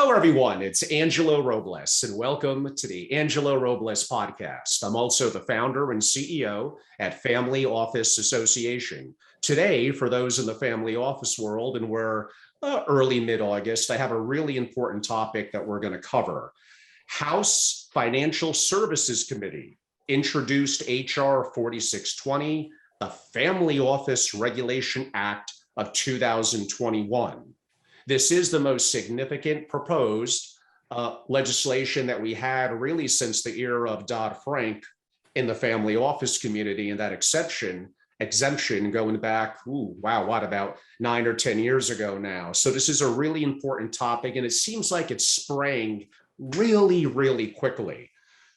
Hello, everyone. It's Angelo Robles, and welcome to the Angelo Robles podcast. I'm also the founder and CEO at Family Office Association. Today, for those in the family office world, and we're early mid-August, I have a really important topic that we're going to cover. House Financial Services Committee introduced H.R. 4620, the Family Office Regulation Act of 2021. This is the most significant proposed legislation that we had really since the era of Dodd-Frank in the family office community, and that exemption going back, about 9 or 10 years ago now. So this is a really important topic, and it seems like it's spraying really, really quickly.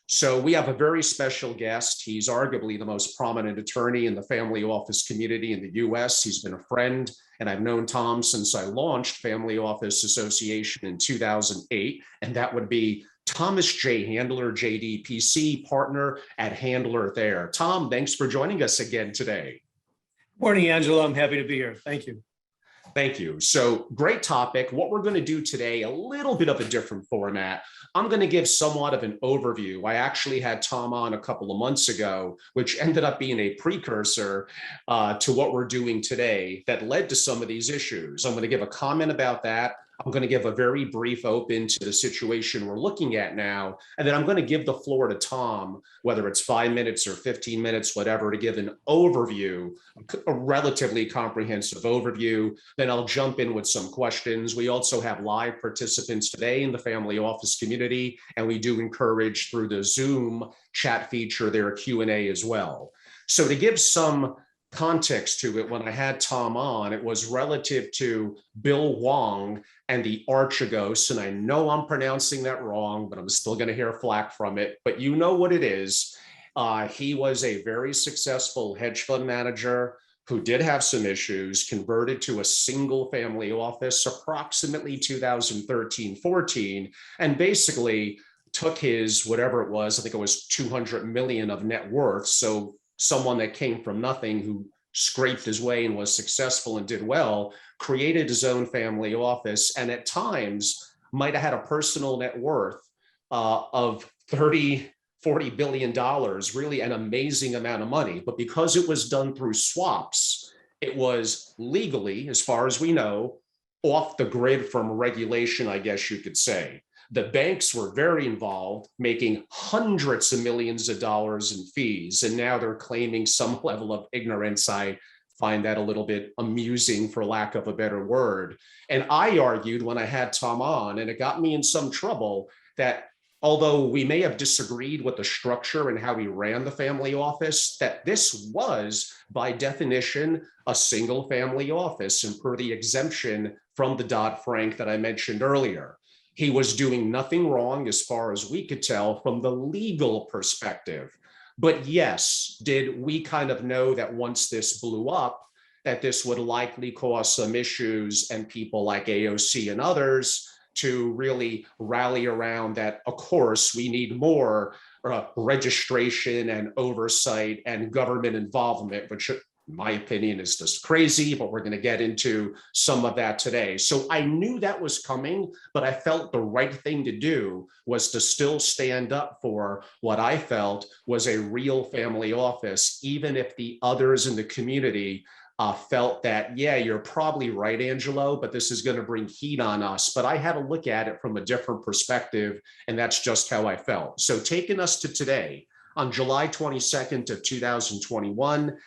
So we have a very special guest. He's arguably the most prominent attorney in the family office community in the US. He's been a friend, and I've known Tom since I launched Family Office Association in 2008, and that would be Thomas J. Handler, JDPC partner at Handler Thayer. Tom, thanks for joining us again today. Morning, Angelo. I'm happy to be here. Thank you. Thank you. So great topic. What we're going to do today, a little bit of a different format. I'm going to give somewhat of an overview. I actually had Tom on a couple of months ago, which ended up being a precursor to what we're doing today that led to some of these issues. I'm going to give a comment about that. I'm going to give a very brief open to the situation we're looking at now. And then I'm going to give the floor to Tom, whether it's 5 minutes or 15 minutes, whatever, to give an overview, a relatively comprehensive overview. Then I'll jump in with some questions. We also have live participants today in the family office community, and we do encourage through the Zoom chat feature their Q&A as well. So to give some context to it, when I had Tom on, it was relative to Bill Wong and the Archegos, and I know I'm pronouncing that wrong, but I'm still going to hear flack from it, but you know what it is. He was a very successful hedge fund manager who did have some issues, converted to a single family office approximately 2013-14, and basically took his, whatever it was, I think it was 200 million of net worth. So someone that came from nothing, who scraped his way and was successful and did well, created his own family office, and at times might have had a personal net worth of 30, 40 billion dollars, really an amazing amount of money. But because it was done through swaps, it was legally, as far as we know, off the grid from regulation, I guess you could say. The banks were very involved, making hundreds of millions of dollars in fees, and now they're claiming some level of ignorance. I find that a little bit amusing, for lack of a better word. And I argued when I had Tom on, and it got me in some trouble, that although we may have disagreed with the structure and how we ran the family office, that this was, by definition, a single family office, and per the exemption from the Dodd-Frank that I mentioned earlier. He was doing nothing wrong as far as we could tell from the legal perspective. But yes, did we kind of know that once this blew up, that this would likely cause some issues, and people like AOC and others to really rally around that, of course, we need more registration and oversight and government involvement, which in my opinion is just crazy, but we're going to get into some of that today. So I knew that was coming, but I felt the right thing to do was to still stand up for what I felt was a real family office, even if the others in the community felt that, yeah, you're probably right, Angelo, but this is going to bring heat on us. But I had to look at it from a different perspective, and that's just how I felt. So taking us to today, on July 22nd of 2021,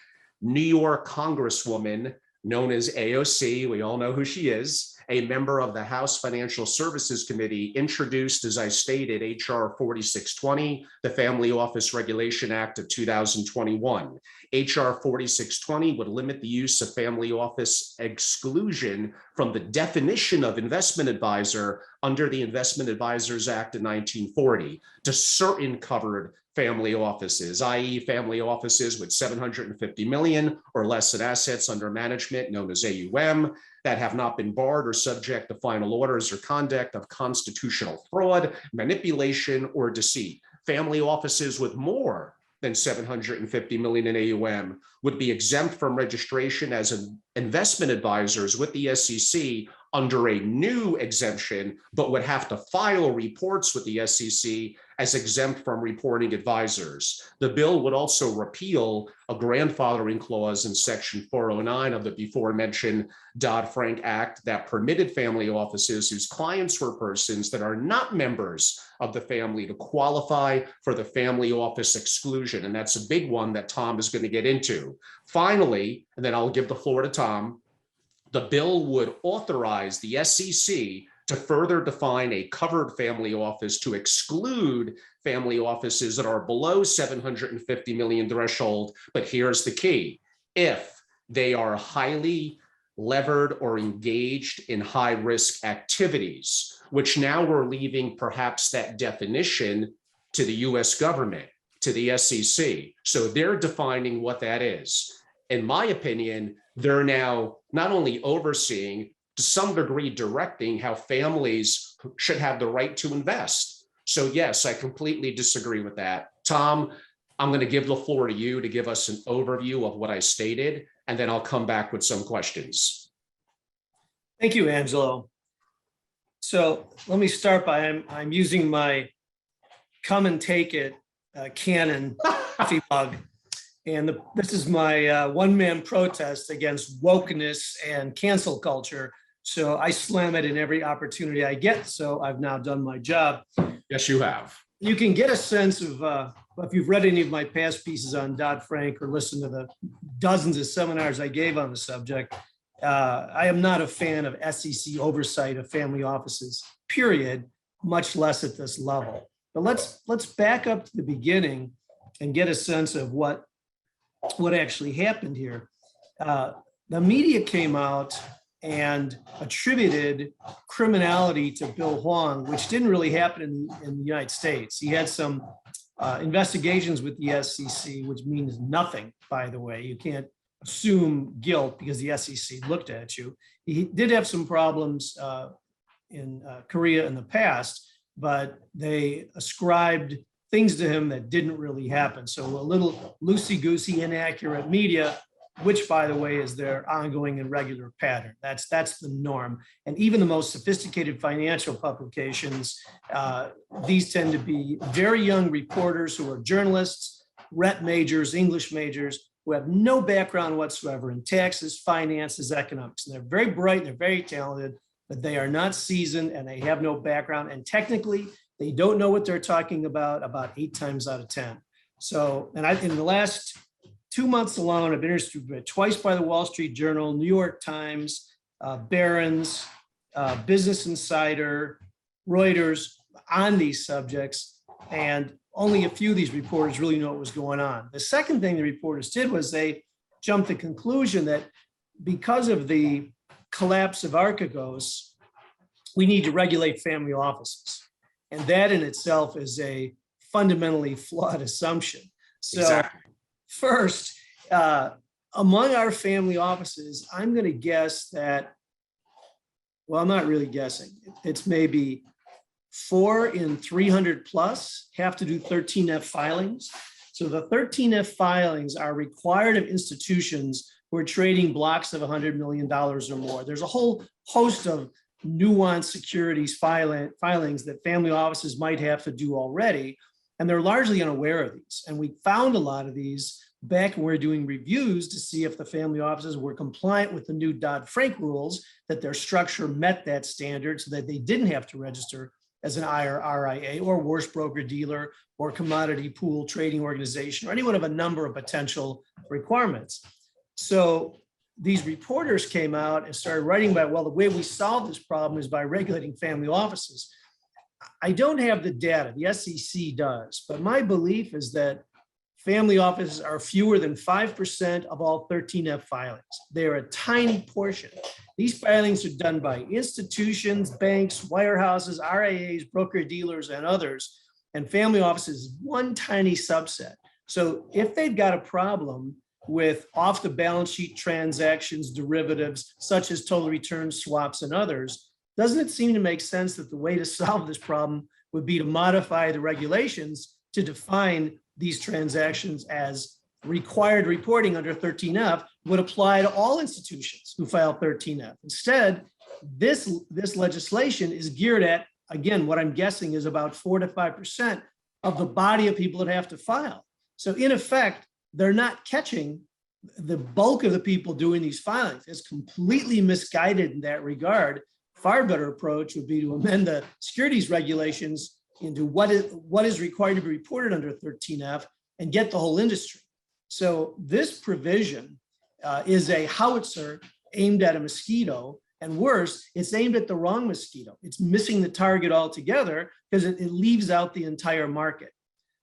New York Congresswoman known as AOC, we all know who she is, a member of the House Financial Services Committee, introduced, as I stated, H.R. 4620, the Family Office Regulation Act of 2021. H.R. 4620 would limit the use of family office exclusion from the definition of investment advisor under the Investment Advisors Act of 1940 to certain covered family offices, i.e. family offices with 750 million or less in assets under management, known as AUM, that have not been barred or subject to final orders or conduct of constitutional fraud, manipulation, or deceit. Family offices with more than 750 million in AUM would be exempt from registration as investment advisors with the SEC under a new exemption, but would have to file reports with the SEC as exempt from reporting advisors. The bill would also repeal a grandfathering clause in Section 409 of the before mentioned Dodd-Frank Act that permitted family offices whose clients were persons that are not members of the family to qualify for the family office exclusion. And that's a big one that Tom is going to get into. Finally, and then I'll give the floor to Tom, the bill would authorize the SEC to further define a covered family office to exclude family offices that are below 750 million threshold. But here's the key: if they are highly levered or engaged in high risk activities, which now we're leaving perhaps that definition to the US government, to the SEC. So they're defining what that is. In my opinion, they're now not only overseeing, to some degree directing how families should have the right to invest. So yes, I completely disagree with that. Tom, I'm going to give the floor to you to give us an overview of what I stated, and then I'll come back with some questions. Thank you, Angelo. So let me start by, I'm using my come and take it Canon coffee mug. And this is my one-man protest against wokeness and cancel culture. So I slam it in every opportunity I get. So I've now done my job. Yes, you have. You can get a sense of, if you've read any of my past pieces on Dodd-Frank or listened to the dozens of seminars I gave on the subject, I am not a fan of SEC oversight of family offices, period, much less at this level. But let's back up to the beginning and get a sense of what actually happened here. The media came out and attributed criminality to Bill Huang, which didn't really happen in the United States. He had some investigations with the SEC, which means nothing, by the way. You can't assume guilt because the SEC looked at you. He did have some problems in Korea in the past, but they ascribed things to him that didn't really happen. So a little loosey-goosey, inaccurate media, which, by the way, is their ongoing and regular pattern. That's the norm. And even the most sophisticated financial publications, these tend to be very young reporters who are journalists, rep majors, English majors, who have no background whatsoever in taxes, finances, economics. And they're very bright, and they're very talented, but they are not seasoned and they have no background. And technically, they don't know what they're talking about 8 times out of 10. So, and in the last 2 months alone, I've been interviewed twice by the Wall Street Journal, New York Times, Barron's, Business Insider, Reuters on these subjects, and only a few of these reporters really know what was going on. The second thing the reporters did was they jumped to the conclusion that because of the collapse of Archegos, we need to regulate family offices. And that in itself is a fundamentally flawed assumption. So exactly. First, among our family offices, I'm going to guess that, well, I'm not really guessing. It's maybe 4 in 300 plus have to do 13F filings. So the 13F filings are required of institutions who are trading blocks of $100 million or more. There's a whole host of nuanced securities filings that family offices might have to do already, and they're largely unaware of these. And we found a lot of these back when we were doing reviews to see if the family offices were compliant with the new Dodd-Frank rules, that their structure met that standard so that they didn't have to register as an IRA or worse broker-dealer or commodity pool trading organization or any one of a number of potential requirements. So these reporters came out and started writing about, well, the way we solve this problem is by regulating family offices. I don't have the data, the SEC does, but my belief is that family offices are fewer than 5% of all 13F filings. They're a tiny portion. These filings are done by institutions, banks, wirehouses, RIAs, broker-dealers, and others, and family offices is one tiny subset. So if they've got a problem with off the balance sheet transactions, derivatives, such as total return swaps and others, doesn't it seem to make sense that the way to solve this problem would be to modify the regulations to define these transactions as required reporting under 13F would apply to all institutions who file 13F. Instead, this legislation is geared at, again, what I'm guessing is about 4 to 5% of the body of people that have to file. So in effect, they're not catching the bulk of the people doing these filings. It's completely misguided in that regard. Far better approach would be to amend the securities regulations into what is required to be reported under 13F and get the whole industry. So this provision is a howitzer aimed at a mosquito, and worse, it's aimed at the wrong mosquito. It's missing the target altogether because it leaves out the entire market.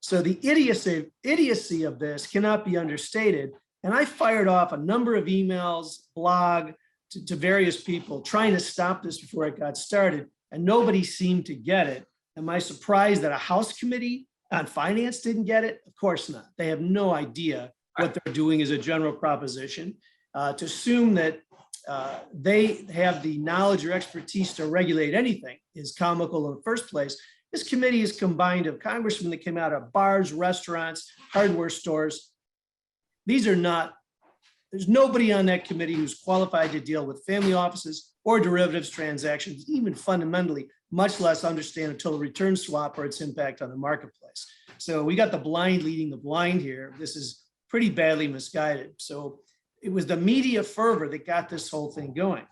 So the idiocy of this cannot be understated. And I fired off a number of emails, blog to various people trying to stop this before it got started, and nobody seemed to get it. Am I surprised that a House committee on finance didn't get it? Of course not. They have no idea what they're doing as a general proposition. To assume that they have the knowledge or expertise to regulate anything is comical in the first place. This committee is combined of congressmen that came out of bars, restaurants, hardware stores. These are not, there's nobody on that committee who's qualified to deal with family offices or derivatives transactions, even fundamentally, much less understand a total return swap or its impact on the marketplace. So we got the blind leading the blind here. This is pretty badly misguided. So it was the media fervor that got this whole thing going.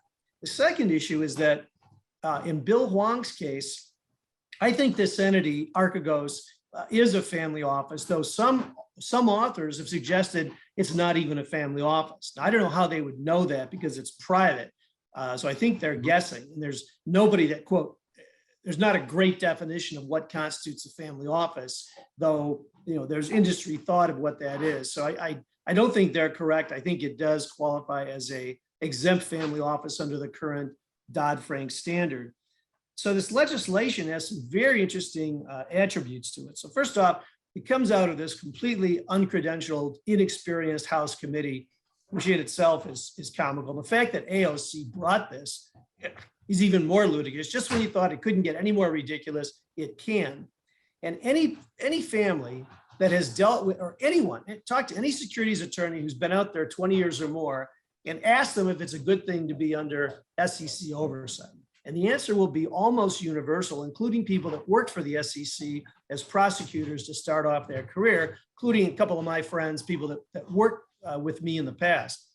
The second issue is that in Bill Huang's case, I think this entity, Archegos, is a family office, though some authors have suggested it's not even a family office. Now, I don't know how they would know that because it's private. So I think they're guessing, and there's nobody that, quote, there's not a great definition of what constitutes a family office, though, you know, there's industry thought of what that is. So I don't think they're correct. I think it does qualify as a exempt family office under the current Dodd-Frank standard. So this legislation has some very interesting attributes to it. So first off, it comes out of this completely uncredentialed, inexperienced House committee, which in itself is comical. The fact that AOC brought this is even more ludicrous. Just when you thought it couldn't get any more ridiculous, it can. And any family that has dealt with, or anyone, talk to any securities attorney who's been out there 20 years or more and ask them if it's a good thing to be under SEC oversight. And the answer will be almost universal, including people that worked for the SEC as prosecutors to start off their career, including a couple of my friends, people that worked with me in the past.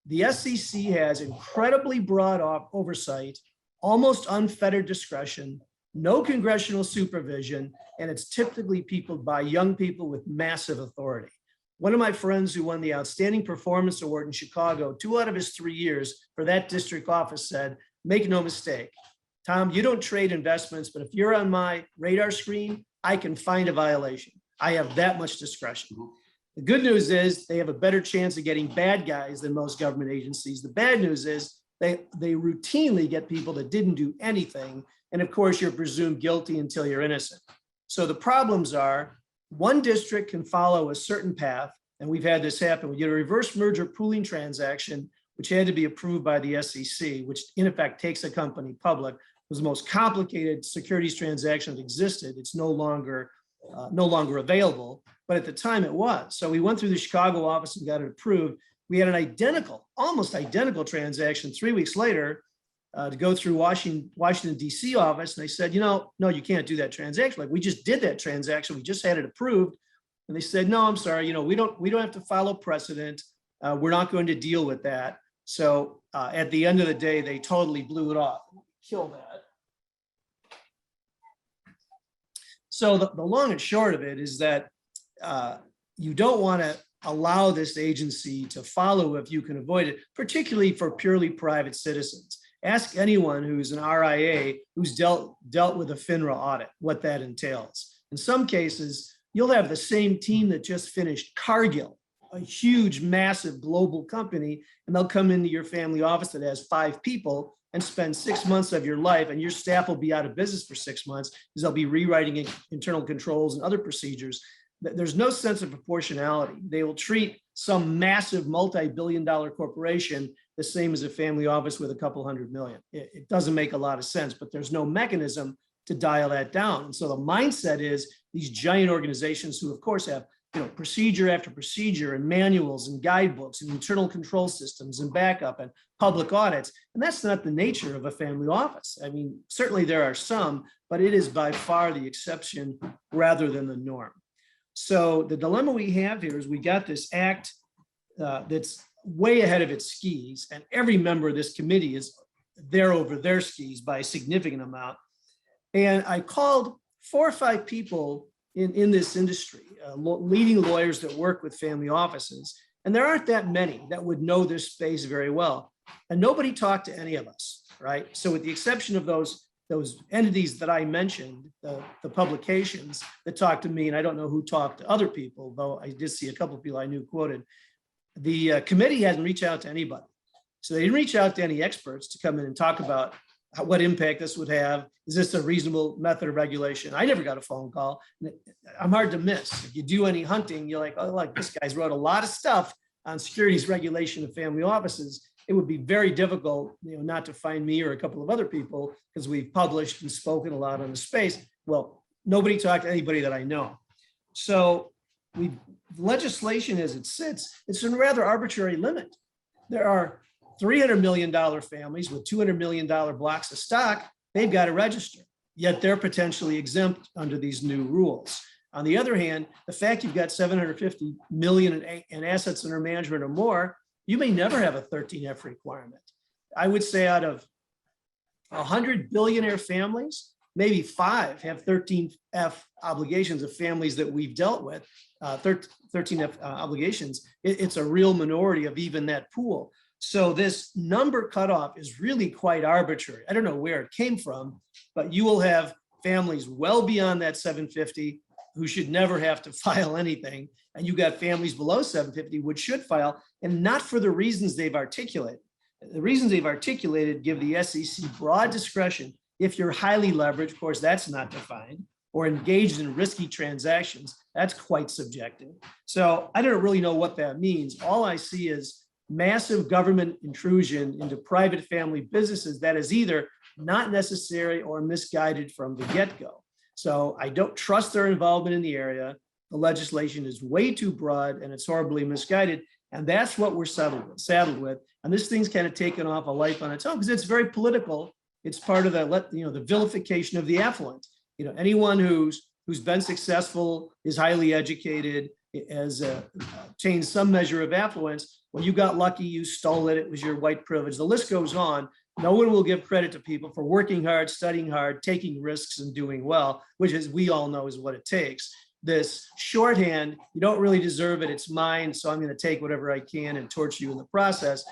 The SEC has incredibly broad oversight, almost unfettered discretion, no congressional supervision, and it's typically peopled by young people with massive authority. One of my friends who won the Outstanding Performance Award in Chicago, 2 out of his 3 years for that district office, said, make no mistake, Tom, you don't trade investments, but if you're on my radar screen, I can find a violation. I have that much discretion. The good news is they have a better chance of getting bad guys than most government agencies. The bad news is they routinely get people that didn't do anything. And of course, you're presumed guilty until you're innocent. So the problems are one district can follow a certain path, and we've had this happen. We get a reverse merger pooling transaction, which had to be approved by the SEC, which in effect takes a company public. It was the most complicated securities transaction that existed. It's no longer available, but at the time it was. So we went through the Chicago office and got it approved. We had an almost identical transaction 3 weeks later to go through Washington, D.C. office. And they said, no, you can't do that transaction. Like, we just did that transaction. We just had it approved. And they said, no, I'm sorry. We don't have to follow precedent. We're not going to deal with that. So at the end of the day, they totally blew it off. Kill that. So the long and short of it is that you don't want to allow this agency to follow if you can avoid it, particularly for purely private citizens. Ask anyone who's an RIA who's dealt with a FINRA audit, what that entails. In some cases, you'll have the same team that just finished Cargill, a huge, massive global company, and they'll come into your family office that has 5 people and spend 6 months of your life, and your staff will be out of business for 6 months because they'll be rewriting internal controls and other procedures. There's no sense of proportionality. They will treat some massive multi-billion-dollar corporation the same as a family office with a couple $100 million. It doesn't make a lot of sense, but there's no mechanism to dial that down. And so the mindset is these giant organizations who, of course, have procedure after procedure and manuals and guidebooks and internal control systems and backup and public audits. And that's not the nature of a family office. I mean, certainly there are some, but it is by far the exception rather than the norm. So the dilemma we have here is we got this act that's way ahead of its skis, and every member of this committee is there over their skis by a significant amount. And I called 4 or 5 people in this industry, leading lawyers that work with family offices. And there aren't that many that would know this space very well. And nobody talked to any of us, right? So with the exception of those entities that I mentioned, the publications that talked to me, and I don't know who talked to other people, though I did see a couple of people I knew quoted, the committee hasn't reached out to anybody. So they didn't reach out to any experts to come in and talk about what impact this would have. Is this a reasonable method of regulation? I never got a phone call. I'm hard to miss. If you do any hunting, you're like, oh, like this guy's wrote a lot of stuff on securities regulation of family offices. It would be very difficult, not to find me or a couple of other people because we've published and spoken a lot on the space. Well, nobody talked to anybody that I know. So legislation as it sits, it's a rather arbitrary limit. There are $300 million families with $200 million blocks of stock. They've got to register, yet they're potentially exempt under these new rules. On the other hand, the fact you've got 750 million in assets under management or more, you may never have a 13F requirement. I would say out of 100 billionaire families, maybe 5 have 13F obligations of families that we've dealt with, 13F obligations. It's a real minority of even that pool. So this number cutoff is really quite arbitrary. I don't know where it came from, but you will have families well beyond that 750 who should never have to file anything. And you got families below 750 which should file, and not for the reasons they've articulated. The reasons they've articulated give the SEC broad discretion. If you're highly leveraged, of course, that's not defined, or engaged in risky transactions, that's quite subjective. So I don't really know what that means. All I see is massive government intrusion into private family businesses that is either not necessary or misguided from the get-go. So I don't trust their involvement in the area. The legislation is way too broad and it's horribly misguided. And that's what we're saddled with. And this thing's kind of taken off a life on its own because it's very political. It's part of the vilification of the affluent. Anyone who's been successful, is highly educated, has attained some measure of affluence. Well, you got lucky, you stole it, it was your white privilege. The list goes on. No one will give credit to people for working hard, studying hard, taking risks and doing well, which is, we all know, is what it takes. This shorthand, you don't really deserve it, it's mine, so I'm going to take whatever I can and torture you in the process.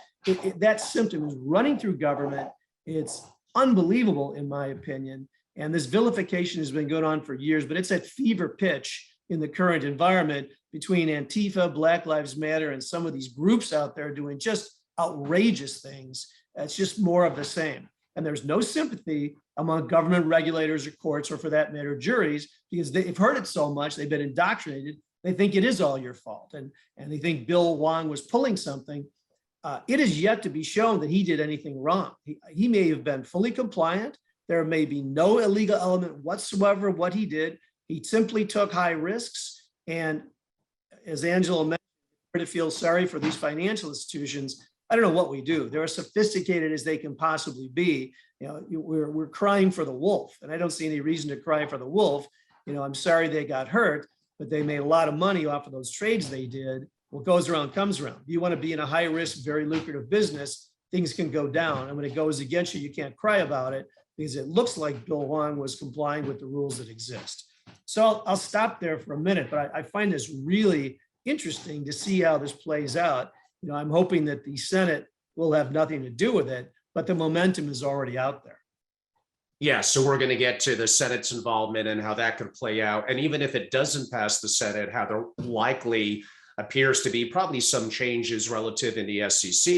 That symptom is running through government. It's unbelievable, in my opinion. And this vilification has been going on for years, but it's at fever pitch in the current environment between Antifa, Black Lives Matter, and some of these groups out there doing just outrageous things. It's just more of the same. And there's no sympathy among government regulators or courts, or for that matter, juries, because they've heard it so much, they've been indoctrinated. They think it is all your fault. And they think Bill Wong was pulling something. It is yet to be shown that he did anything wrong. He may have been fully compliant. There may be no illegal element whatsoever of what he did. He simply took high risks. And as Angela mentioned, to feel sorry for these financial institutions, I don't know what we do. They're as sophisticated as they can possibly be. We're crying for the wolf, and I don't see any reason to cry for the wolf. I'm sorry they got hurt, but they made a lot of money off of those trades they did. What goes around comes around. You want to be in a high risk, very lucrative business, things can go down. And when it goes against you, you can't cry about it because it looks like Bill Wong was complying with the rules that exist. So I'll stop there for a minute, but I find this really interesting to see how this plays out. I'm hoping that the Senate will have nothing to do with it, but the momentum is already out there. Yeah, so we're going to get to the Senate's involvement and how that could play out. And even if it doesn't pass the Senate, how there likely appears to be probably some changes relative in the SEC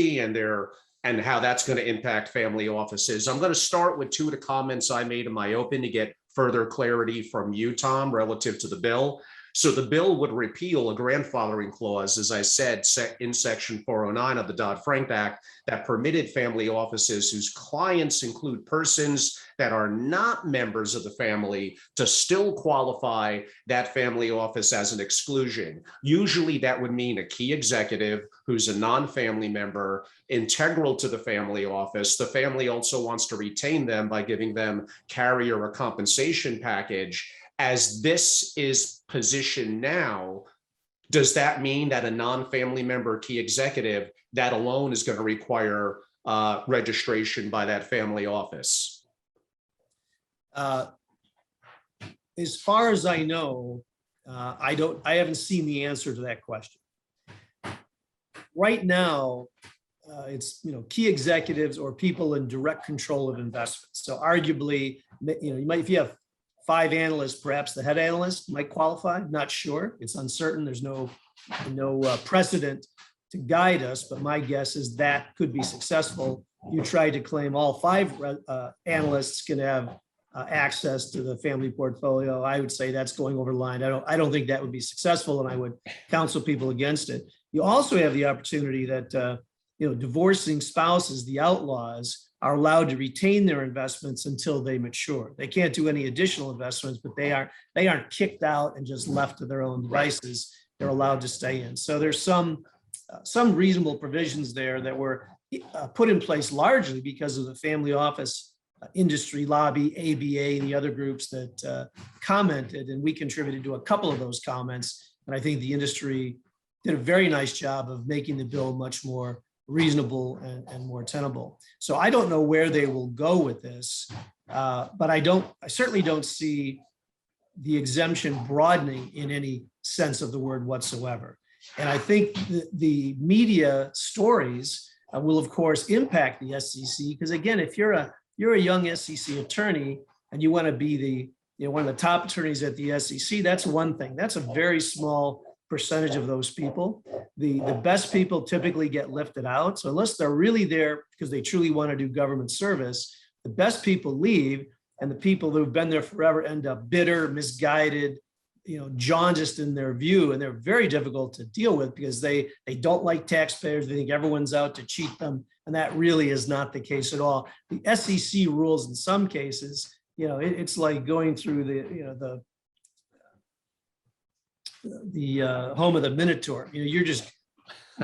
and how that's going to impact family offices. I'm going to start with 2 of the comments I made in my open to get further clarity from you, Tom, relative to the bill. So the bill would repeal a grandfathering clause, as I said, in Section 409 of the Dodd-Frank Act that permitted family offices whose clients include persons that are not members of the family to still qualify that family office as an exclusion. Usually that would mean a key executive who's a non-family member, integral to the family office. The family also wants to retain them by giving them carrier or compensation package. As this is positioned now, does that mean that a non-family member key executive, that alone is going to require registration by that family office? As far as I know, I haven't seen the answer to that question. Right now, it's, key executives or people in direct control of investments. So arguably, you might, if you have 5 analysts, perhaps the head analyst might qualify. Not sure. It's uncertain. There's no precedent to guide us, but my guess is that could be successful. You try to claim all 5 analysts can have access to the family portfolio. I would say that's going over the line. I don't think that would be successful, and I would counsel people against it. You also have the opportunity that divorcing spouses, the outlaws, are allowed to retain their investments until they mature. They can't do any additional investments, but they aren't kicked out and just left to their own devices. They're allowed to stay in. So there's some reasonable provisions there that were put in place largely because of the family office industry lobby, ABA, and the other groups that commented, and we contributed to a couple of those comments. And I think the industry did a very nice job of making the bill much more reasonable and more tenable. So I don't know where they will go with this, but I certainly don't see the exemption broadening in any sense of the word whatsoever. And I think the media stories will, of course, impact the SEC, because again, if you're a young SEC attorney and you want to be one of the top attorneys at the SEC, that's one thing. That's a very small percentage of those people. The best people typically get lifted out. So unless they're really there because they truly want to do government service, the best people leave, and the people who've been there forever end up bitter, misguided, jaundiced in their view, and they're very difficult to deal with because they don't like taxpayers. They think everyone's out to cheat them, and that really is not the case at all. The SEC rules in some cases, it's like going through the home of the Minotaur. You're just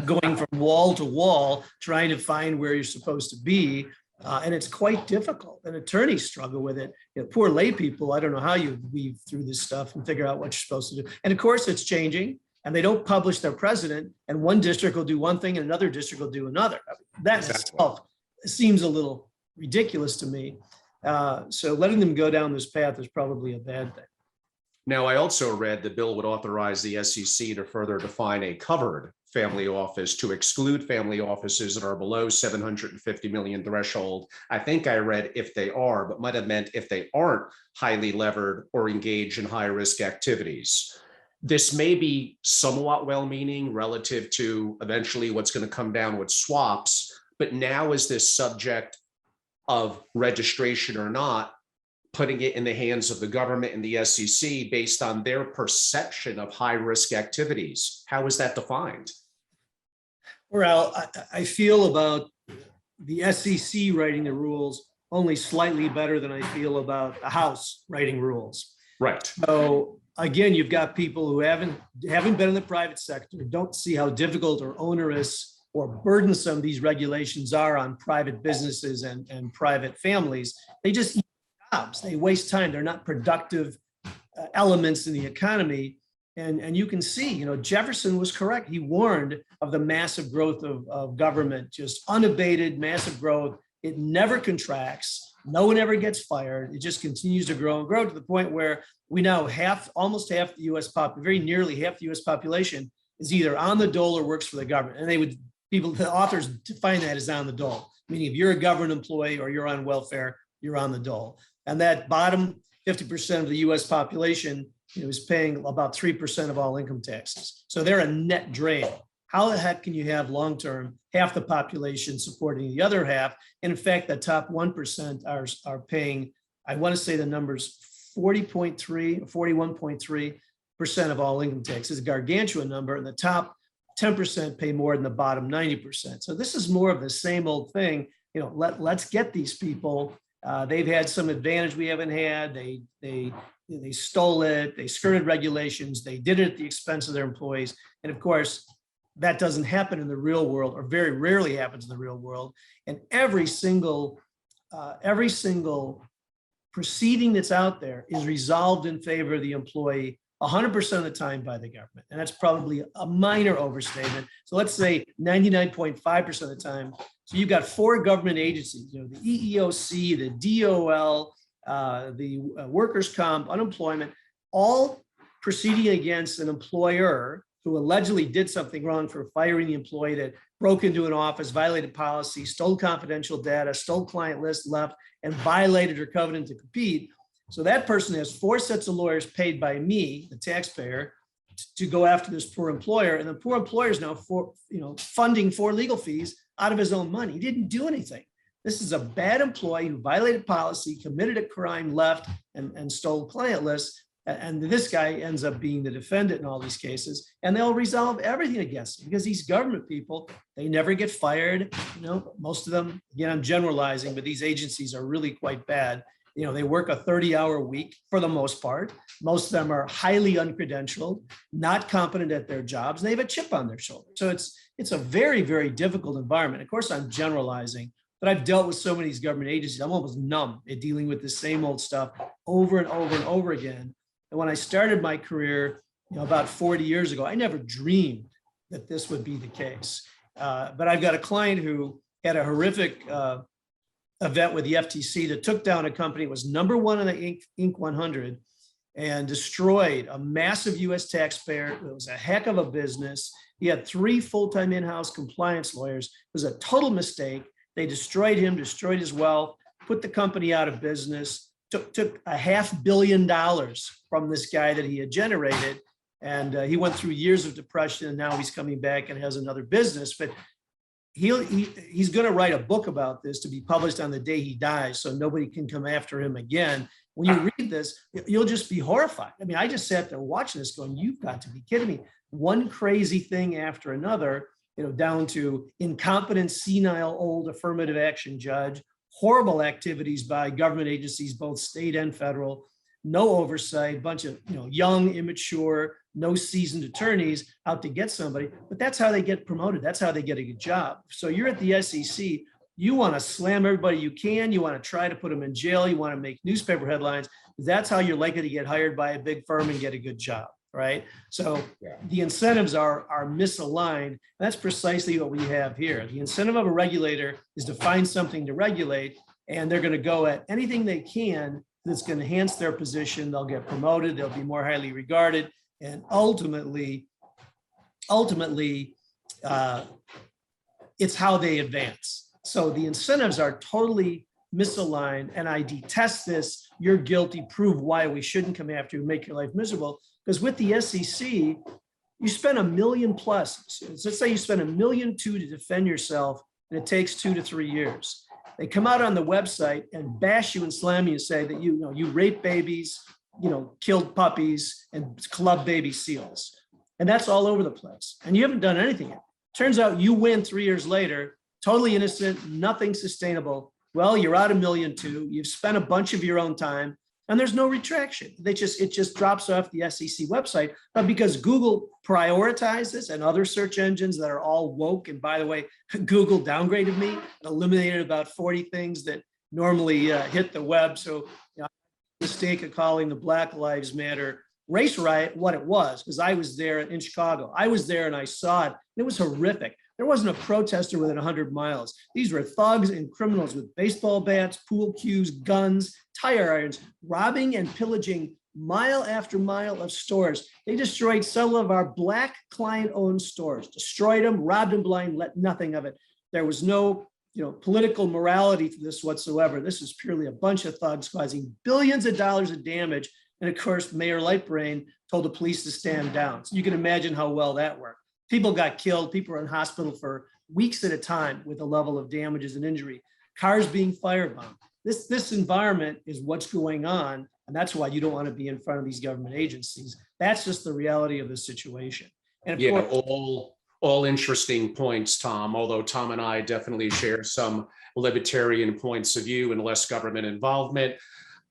going from wall to wall, trying to find where you're supposed to be. And it's quite difficult. And attorneys struggle with it. Poor lay people, I don't know how you weave through this stuff and figure out what you're supposed to do. And of course, it's changing. And they don't publish their president. And one district will do one thing and another district will do another. That itself seems a little ridiculous to me. So letting them go down this path is probably a bad thing. Now, I also read the bill would authorize the SEC to further define a covered family office to exclude family offices that are below 750 million threshold. I think I read if they are, but might have meant if they aren't highly levered or engage in high risk activities. This may be somewhat well-meaning relative to eventually what's going to come down with swaps, but now is this subject of registration or not, putting it in the hands of the government and the SEC based on their perception of high risk activities. How is that defined? Well, I feel about the SEC writing the rules only slightly better than I feel about the House writing rules. Right. So again, you've got people who haven't been in the private sector, don't see how difficult or onerous or burdensome these regulations are on private businesses and private families. They just eat jobs. They waste time. They're not productive elements in the economy. And you can see, Jefferson was correct. He warned of the massive growth of government, just unabated, massive growth. It never contracts. No one ever gets fired. It just continues to grow and grow to the point where we now almost half the US very nearly half the US population is either on the dole or works for the government. And the authors define that as on the dole, meaning if you're a government employee or you're on welfare, you're on the dole. And that bottom 50% of the US population is paying about 3% of all income taxes. So they're a net drain. How the heck can you have long-term half the population supporting the other half? And in fact, the top 1% are paying, I want to say the numbers 40.3 or 41.3. of all income tax. It's a gargantuan number, and the top 10% pay more than the bottom 90%. So this is more of the same old thing. Let's get these people. They've had some advantage we haven't had. They stole it. They skirted regulations. They did it at the expense of their employees. And of course, that doesn't happen in the real world, or very rarely happens in the real world. And every single proceeding that's out there is resolved in favor of the employee 100% of the time by the government. And that's probably a minor overstatement. So let's say 99.5% of the time. So you've got 4 government agencies, the EEOC, the DOL, the workers' comp, unemployment, all proceeding against an employer who allegedly did something wrong for firing the employee that broke into an office, violated policy, stole confidential data, stole client lists, left, and violated her covenant to compete. So that person has 4 sets of lawyers paid by me, the taxpayer, to go after this poor employer. And the poor employer is now funding 4 legal fees out of his own money. He didn't do anything. This is a bad employee who violated policy, committed a crime, left, and stole client lists. And this guy ends up being the defendant in all these cases, and they'll resolve everything against him because these government people, they never get fired. Most of them, again, I'm generalizing, but these agencies are really quite bad. They work a 30-hour week for the most part. Most of them are highly uncredentialed, not competent at their jobs, and they have a chip on their shoulder. So it's a very, very difficult environment. Of course, I'm generalizing, but I've dealt with so many of these government agencies. I'm almost numb at dealing with the same old stuff over and over and over again. And when I started my career, about 40 years ago, I never dreamed that this would be the case. But I've got a client who had a horrific event with the FTC that took down a company that was number 1 on the Inc. 100 and destroyed a massive U.S. taxpayer. It was a heck of a business. He had 3 full-time in-house compliance lawyers. It was a total mistake. They destroyed him, destroyed his wealth, put the company out of business. Took $500 million from this guy that he had generated. And he went through years of depression, and now he's coming back and has another business. But he's going to write a book about this to be published on the day he dies, so nobody can come after him again. When you read this, you'll just be horrified. I mean, I just sat there watching this going, you've got to be kidding me. One crazy thing after another, down to incompetent, senile, old affirmative action judge, horrible activities by government agencies, both state and federal, no oversight, bunch of young, immature, no seasoned attorneys out to get somebody. But that's how they get promoted. That's how they get a good job. So you're at the SEC, you want to slam everybody you can. You want to try to put them in jail. You want to make newspaper headlines. That's how you're likely to get hired by a big firm and get a good job, right? So the incentives are misaligned. That's precisely what we have here. The incentive of a regulator is to find something to regulate, and they're going to go at anything they can that's going to enhance their position. They'll get promoted. They'll be more highly regarded, and ultimately, it's how they advance. So the incentives are totally misaligned, and I detest this. You're guilty. Prove why we shouldn't come after you, make your life miserable. Because with the SEC, you spend $1 million plus. So let's say you spend $1.2 million to defend yourself, and it takes 2 to 3 years. They come out on the website and bash you and slam you and say that you rape babies, killed puppies, and club baby seals, and that's all over the place. And you haven't done anything yet. Turns out you win 3 years later, totally innocent, nothing sustainable. Well, you're out $1.2 million. You've spent a bunch of your own time, and there's no retraction. It just drops off the SEC website. But because Google prioritizes, and other search engines that are all woke, and by the way, Google downgraded me, eliminated about 40 things that normally hit the web. So mistake of calling the Black Lives Matter race riot what it was, because I was there in Chicago. I was there and I saw it. And it was horrific. There wasn't a protester within 100 miles. These were thugs and criminals with baseball bats, pool cues, guns, tire irons, robbing and pillaging mile after mile of stores. They destroyed several of our Black client-owned stores, destroyed them, robbed them blind, let nothing of it. There was no political morality to this whatsoever. This is purely a bunch of thugs causing billions of dollars of damage. And of course, Mayor Lightbrain told the police to stand down. So you can imagine how well that worked. People got killed. People were in hospital for weeks at a time with a level of damages and injury. Cars being firebombed. This environment is what's going on And that's why you don't want to be in front of these government agencies. That's just the reality of the situation. And of Yeah, course, all interesting points, Tom, although Tom and I definitely share some libertarian points of view and less government involvement.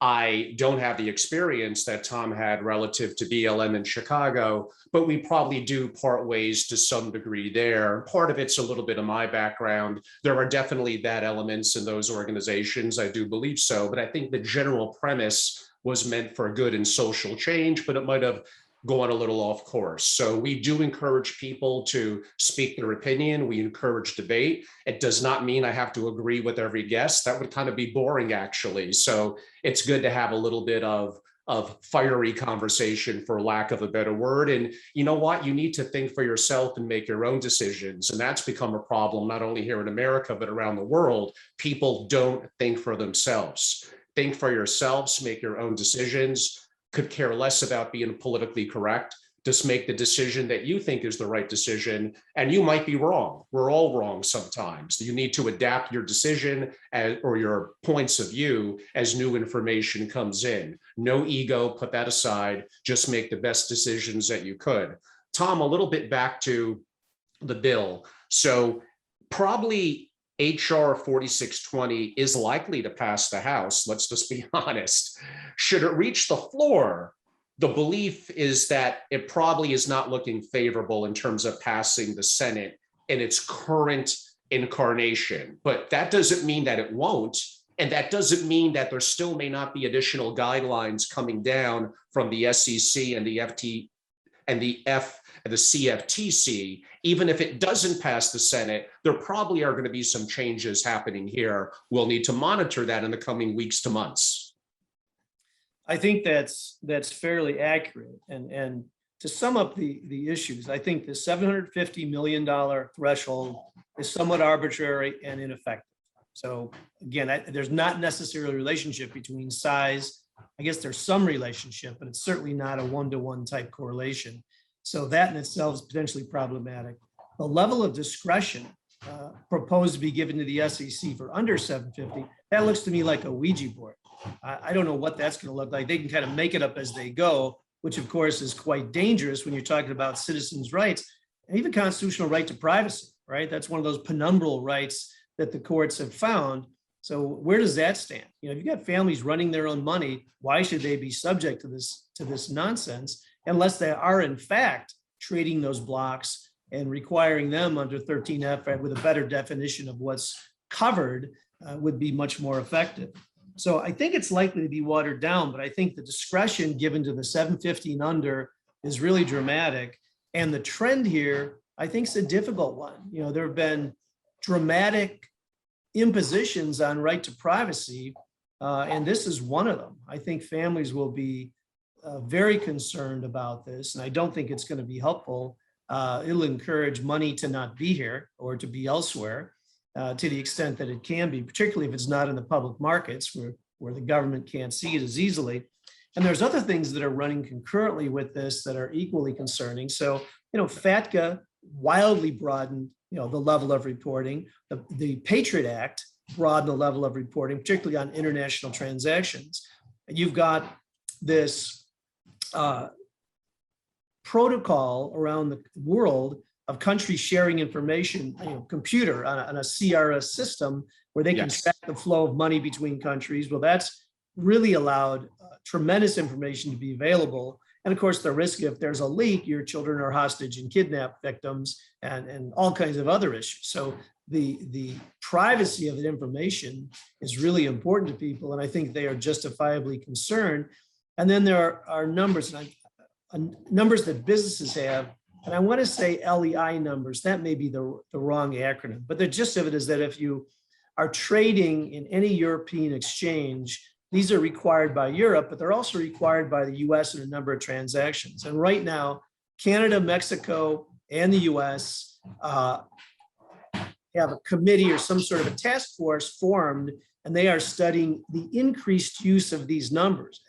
I don't have the experience that Tom had relative to BLM in Chicago, but we probably do part ways to some degree there. Part of it's a little bit of my background. There are definitely bad elements in those organizations. I do believe so, but I think the general premise was meant for good and social change, but it might have gone a little off course. So we do encourage people to speak their opinion. We encourage debate. It does not mean I have to agree with every guest. That would kind of be boring, actually. So it's good to have a little bit of fiery conversation, for lack of a better word. And you know what? You need to think for yourself and make your own decisions. And that's become a problem, not only here in America, but around the world. People don't think for themselves. Think for yourselves, make your own decisions. Could care less about being politically correct. Just make the decision that you think is the right decision, and you might be wrong. We're all wrong sometimes. You need to adapt your decision or your points of view as new information comes in. No ego, put that aside. Just make the best decisions that you could. Tom, a little bit back to the bill. So probably HR 4620 is likely to pass the House. Let's just be honest. Should it reach the floor, the belief is that it probably is not looking favorable in terms of passing the Senate in its current incarnation. But that doesn't mean that it won't. And that doesn't mean that there still may not be additional guidelines coming down from the SEC and the CFTC. Even if it doesn't pass the Senate, there probably are going to be some changes happening here. We'll need to monitor that in the coming weeks to months. I think that's fairly accurate. And to sum up the issues, I think the $750 million threshold is somewhat arbitrary and ineffective. So again, there's not necessarily a relationship between size. I guess there's some relationship, but it's certainly not a one-to-one type correlation. So that in itself is potentially problematic. The level of discretion proposed to be given to the SEC for under 750, that looks to me like a Ouija board. I don't know what that's going to look like. They can kind of make it up as they go, which of course is quite dangerous when you're talking about citizens' rights and even constitutional right to privacy, right? That's one of those penumbral rights that the courts have found. So where does that stand? You know, if you've got families running their own money, why should they be subject to this nonsense unless they are in fact trading those blocks and requiring them under 13F with a better definition of what's covered would be much more effective. So I think it's likely to be watered down, but I think the discretion given to the 750 and under is really dramatic. And the trend here, I think, is a difficult one. You know, there have been dramatic impositions on right to privacy, and this is one of them. I think families will be very concerned about this, and I don't think it's going to be helpful. It'll encourage money to not be here or to be elsewhere to the extent that it can be, particularly if it's not in the public markets where the government can't see it as easily. And there's other things that are running concurrently with this that are equally concerning. So, you know, FATCA wildly broadened, you know, the level of reporting. The Patriot Act broadened the level of reporting, particularly on international transactions. And you've got this protocol around the world of countries sharing information, you know, computer on a CRS system where they can track the flow of money between countries. Well, that's really allowed tremendous information to be available. And of course, the risk if there's a leak, your children are hostage and kidnap victims and all kinds of other issues. So the privacy of the information is really important to people. And I think they are justifiably concerned. And then there are numbers, numbers that businesses have. And I want to say LEI numbers, that may be the wrong acronym, but the gist of it is that if you are trading in any European exchange, these are required by Europe, but they're also required by the US in a number of transactions. And right now, Canada, Mexico, and the US have a committee or some sort of a task force formed, and they are studying the increased use of these numbers,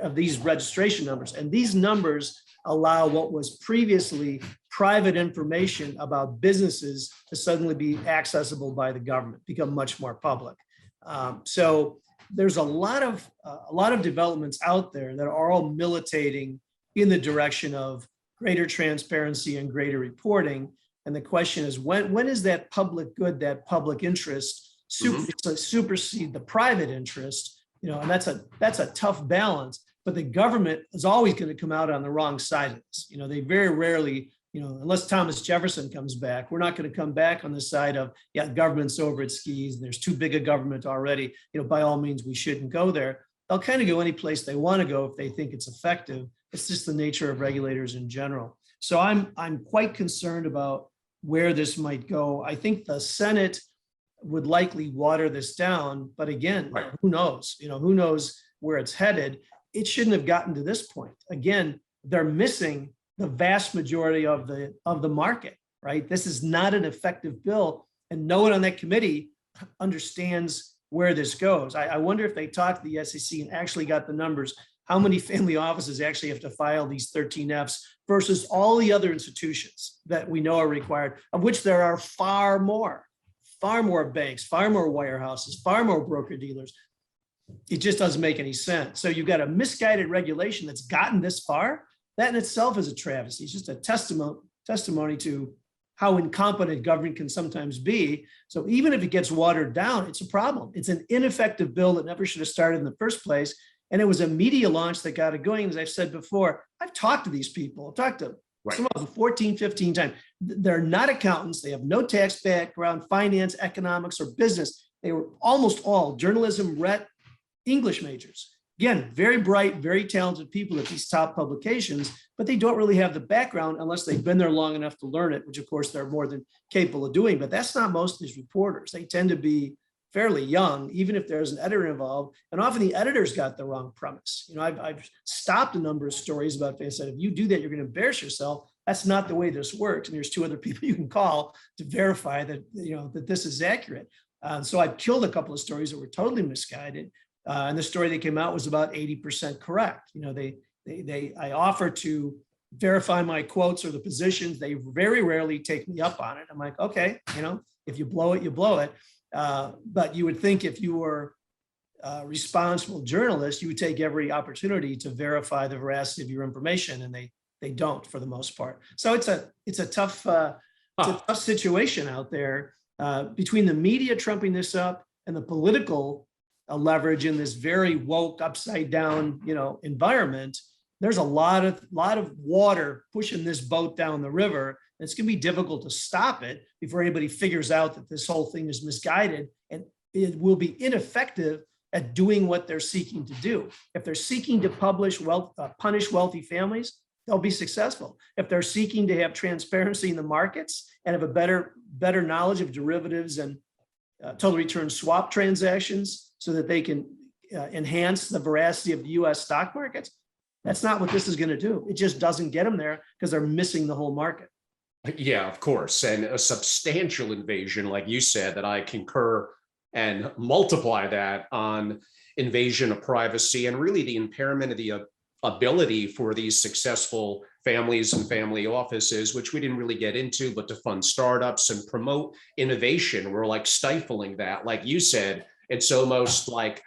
of these registration numbers. And these numbers allow what was previously private information about businesses to suddenly be accessible by the government, become much more public. So there's a lot of developments out there that are all militating in the direction of greater transparency and greater reporting. And the question is, when is that public good, that public interest supersede the private interest? And that's a tough balance. But the government is always going to come out on the wrong side of this. They very rarely, unless Thomas Jefferson comes back, we're not going to come back on the side of, yeah, government's over its skis, and there's too big a government already. By all means, we shouldn't go there. They'll kind of go any place they want to go if they think it's effective. It's just the nature of regulators in general. So I'm quite concerned about where this might go. I think the Senate would likely water this down, but again, Right. Who knows? Who knows where it's headed? It shouldn't have gotten to this point. Again, they're missing the vast majority of the market, right? This is not an effective bill, and no one on that committee understands where this goes. I wonder if they talked to the SEC and actually got the numbers. How many family offices actually have to file these 13Fs versus all the other institutions that we know are required, of which there are far more banks, far more wirehouses, far more broker dealers. It just doesn't make any sense. So you've got a misguided regulation that's gotten this far. That in itself is a travesty. It's just a testimony to how incompetent government can sometimes be. So even if it gets watered down, it's a problem. It's an ineffective bill that never should have started in the first place. And it was a media launch that got it going. As I've said before, I've talked to these people. I've talked to some of them 14, 15 times. They're not accountants. They have no tax background, finance, economics, or business. They were almost all journalism, English majors. Again, very bright, very talented people at these top publications, but they don't really have the background unless they've been there long enough to learn it, which of course they're more than capable of doing. But that's not most of these reporters. They tend to be fairly young, even if there's an editor involved. And often the editor's got the wrong premise. I've stopped a number of stories about this. I said, if you do that, you're going to embarrass yourself. That's not the way this works. And there's two other people you can call to verify that, that this is accurate. So I've killed a couple of stories that were totally misguided. And the story that came out was about 80% correct. I offer to verify my quotes or the positions. They very rarely take me up on it. I'm like, okay, if you blow it, you blow it. But you would think if you were a responsible journalist, you would take every opportunity to verify the veracity of your information, and they don't for the most part. So it's a tough situation out there between the media trumping this up and the political leverage in this very woke, upside down, environment. There's a lot of water pushing this boat down the river. It's going to be difficult to stop it before anybody figures out that this whole thing is misguided, and it will be ineffective at doing what they're seeking to do. If they're seeking to punish wealthy families, they'll be successful. If they're seeking to have transparency in the markets and have a better knowledge of derivatives and total return swap transactions so that they can enhance the veracity of the US stock markets, that's not what this is going to do. It just doesn't get them there because they're missing the whole market. Yeah, of course. And a substantial invasion, like you said, that I concur and multiply that on invasion of privacy and really the impairment of the ability for these successful families and family offices, which we didn't really get into, but to fund startups and promote innovation. We're like stifling that. Like you said, it's almost like,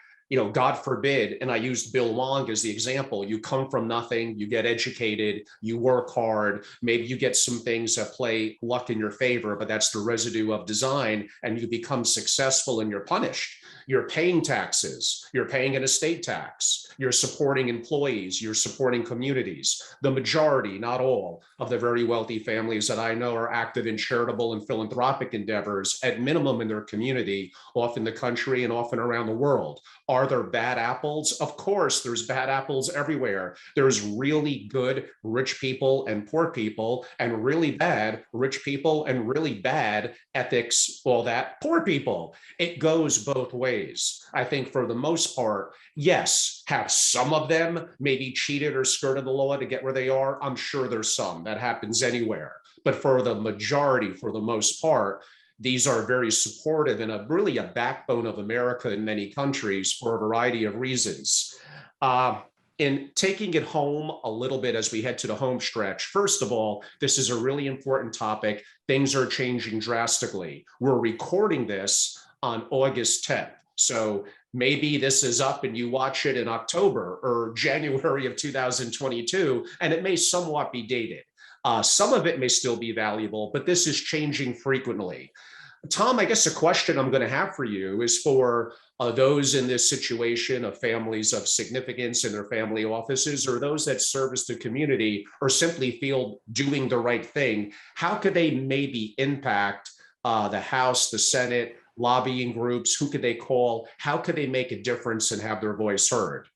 God forbid, and I used Bill Wong as the example, you come from nothing, you get educated, you work hard, maybe you get some things that play luck in your favor, but that's the residue of design, and you become successful and you're punished. You're paying taxes, you're paying an estate tax, you're supporting employees, you're supporting communities. The majority, not all, of the very wealthy families that I know are active in charitable and philanthropic endeavors, at minimum in their community, often the country and often around the world. Are there bad apples? Of course, there's bad apples everywhere. There's really good rich people and poor people, and really bad rich people and really bad ethics, all that poor people. It goes both ways. I think for the most part, yes, have some of them maybe cheated or skirted the law to get where they are? I'm sure there's some. That happens anywhere. But for the majority, for the most part, these are very supportive and really a backbone of America in many countries for a variety of reasons. In taking it home a little bit as we head to the home stretch, first of all, this is a really important topic. Things are changing drastically. We're recording this on August 10th. So maybe this is up and you watch it in October or January of 2022, and it may somewhat be dated. Some of it may still be valuable, but this is changing frequently. Tom, I guess a question I'm going to have for you is for those in this situation of families of significance in their family offices, or those that service the community or simply feel doing the right thing. How could they maybe impact the House, the Senate, lobbying groups? Who could they call? How could they make a difference and have their voice heard?